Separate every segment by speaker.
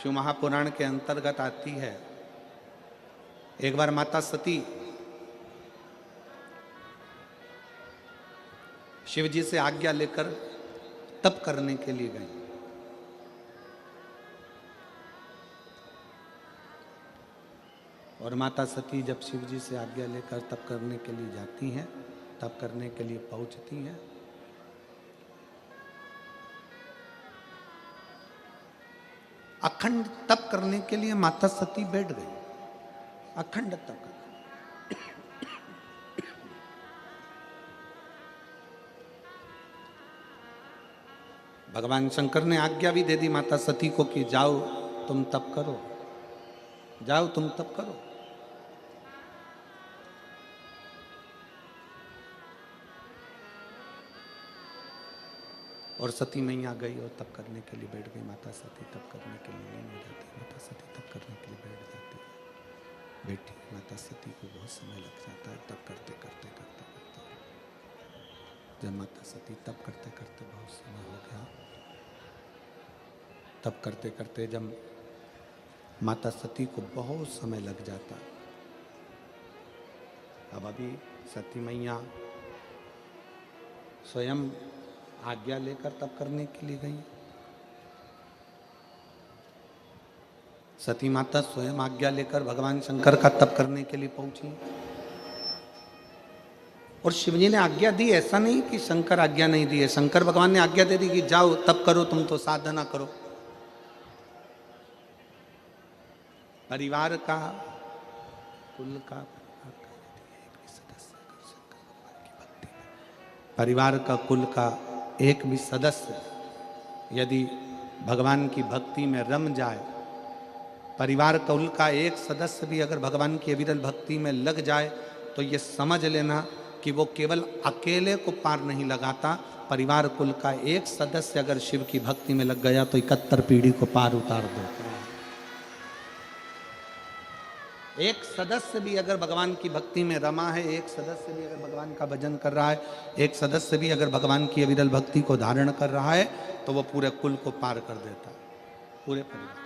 Speaker 1: शिव महापुराण के अंतर्गत आती है। एक बार माता सती शिव जी से आज्ञा लेकर तप करने के लिए गई। और माता सती जब शिव जी से आज्ञा लेकर तप करने के लिए जाती हैं, तप करने के लिए पहुंचती हैं, अखंड तप करने के लिए माता सती बैठ गई। अखंड तप कर भगवान शंकर ने आज्ञा भी दे दी माता सती को कि जाओ तुम तप करो, जाओ तुम तप करो। और सती मैया गई और तप करने के लिए बैठ गई। माता सती तप करने के लिए नहीं जाती, माता सती तप करने के लिए बैठ जाती है। बेटी माता सती को बहुत समय लग जाता है तप करते करते करते करते। जब माता सती तप करते करते बहुत समय हो गया, तप करते करते जब माता सती को बहुत समय लग जाता, अब अभी सती मैया स्वयं आज्ञा लेकर तप करने के लिए गई। सती माता स्वयं आज्ञा लेकर भगवान शंकर का तप करने के लिए पहुंची। और शिवजी ने आज्ञा दी, ऐसा नहीं कि शंकर आज्ञा नहीं दी है। शंकर भगवान ने आज्ञा दे दी कि जाओ तप करो, तुम तो साधना करो। परिवार का, कुल का, परिवार का, कुल का एक भी सदस्य यदि भगवान की भक्ति में रम जाए, परिवार कुल का एक सदस्य भी अगर भगवान की अविरल भक्ति में लग जाए, तो ये समझ लेना कि वो केवल अकेले को पार नहीं लगाता, परिवार कुल का एक सदस्य अगर शिव की भक्ति में लग गया तो 71 पीढ़ी को पार उतार देता है। एक सदस्य भी अगर भगवान की भक्ति में रमा है, एक सदस्य भी अगर भगवान का भजन कर रहा है, एक सदस्य भी अगर भगवान की अविरल भक्ति को धारण कर रहा है, तो वो पूरे कुल को पार कर देता है, पूरे परिवार।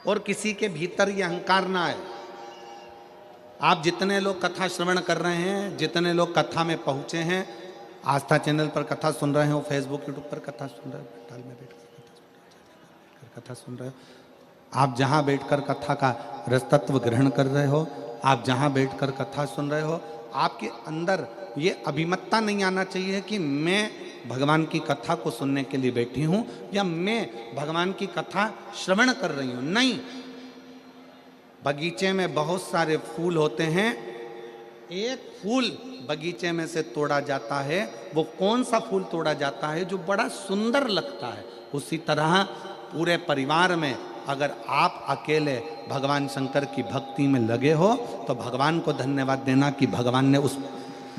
Speaker 1: और किसी के भीतर ये अहंकार ना आए। आप जितने लोग कथा श्रवण कर रहे हैं, जितने लोग कथा में पहुंचे हैं, आस्था चैनल पर कथा सुन रहे हो, फेसबुक यूट्यूब पर कथा सुन रहे हो, टाल में बैठकर कथा सुन रहे हो, आप जहां बैठकर कथा का रसतत्व ग्रहण कर रहे हो, आप जहां बैठकर कथा सुन रहे हो, आपके अंदर ये अभिमतता नहीं आना चाहिए कि मैं भगवान की कथा को सुनने के लिए बैठी हूं या मैं भगवान की कथा श्रवण कर रही हूं। नहीं, बगीचे में बहुत सारे फूल होते हैं, एक फूल बगीचे में से तोड़ा जाता है, वो कौन सा फूल तोड़ा जाता है? जो बड़ा सुंदर लगता है। उसी तरह पूरे परिवार में अगर आप अकेले भगवान शंकर की भक्ति में लगे हो, तो भगवान को धन्यवाद देना कि भगवान ने उस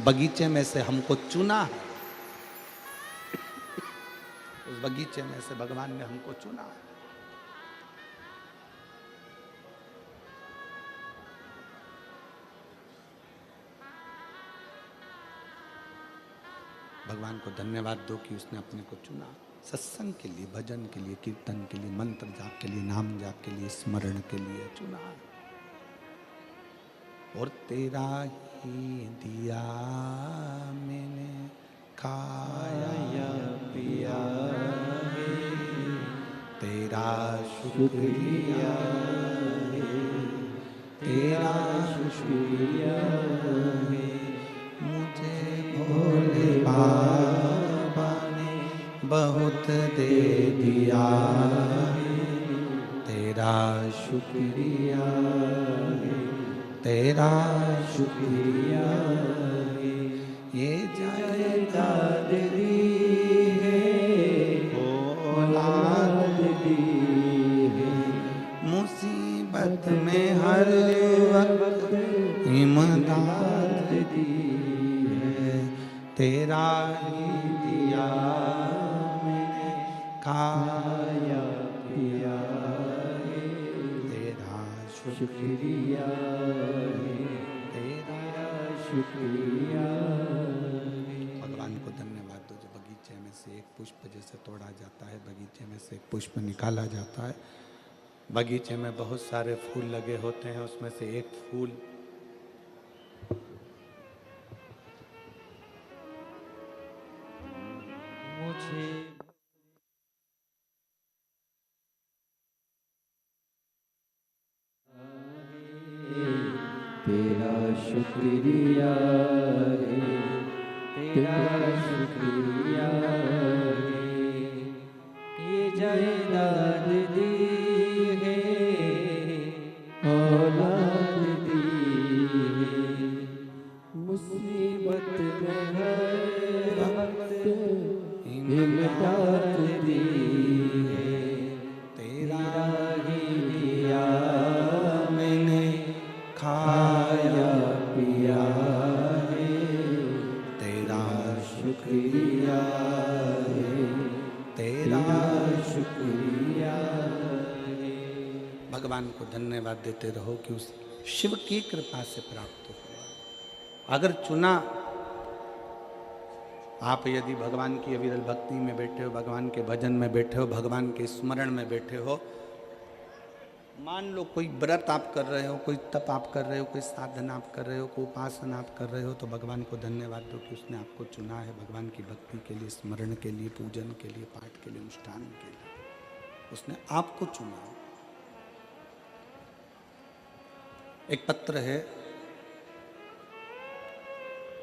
Speaker 1: बगीचे में से हमको चुना है। उस बगीचे में से भगवान ने हमको चुना है। भगवान को धन्यवाद दो कि उसने अपने को चुना, सत्संग के लिए, भजन के लिए, कीर्तन के लिए, मंत्र जाप के लिए, नाम जाप के लिए, स्मरण के लिए चुना। और तेरा ही दिया मैंने खाया पिया, तेरा शुक्रिया, तेरा शुक्रिया, मुझे भोले बाबा ने बहुत दे दिया, तेरा शुक्रिया, तेरा शुक्रिया, ये जायदाद दी है, औलाद दी है, मुसीबत में हर वक्त इमदाद दी है, तेरा ही दिया मैंने खाया पिया, तेरा शुक्रिया, तेरा
Speaker 2: शुक्रिया।
Speaker 1: भगवान को धन्यवाद दो। जो बगीचे में से एक पुष्प जैसे तोड़ा जाता है, बगीचे में से एक पुष्प निकाला जाता है, बगीचे में बहुत सारे फूल लगे होते हैं, उसमें से एक फूल
Speaker 2: मुझे तेरा शुक्रिया है, तेरा शुक्रिया है। ये जायदाद दी है, औलाद दी है, मुसीबत में हर वक्त इमदाद दी है। तेरा ही दिया मैंने खाया पिया है, तेरा शुक्रिया है, तेरा शुक्रिया है।
Speaker 1: भगवान को धन्यवाद देते रहो कि उस शिव की कृपा से प्राप्त हुआ। अगर चुना, आप यदि भगवान की अविरल भक्ति में बैठे हो, भगवान के भजन में बैठे हो, भगवान के स्मरण में बैठे हो, मान लो कोई व्रत आप कर रहे हो, कोई तप आप कर रहे हो, कोई साधना आप कर रहे हो, कोई उपासना आप कर रहे हो, तो भगवान को धन्यवाद दो कि उसने आपको चुना है भगवान की भक्ति के लिए, स्मरण के लिए, पूजन के लिए, पाठ के लिए, अनुष्ठान के लिए। उसने आपको चुना। एक पत्र है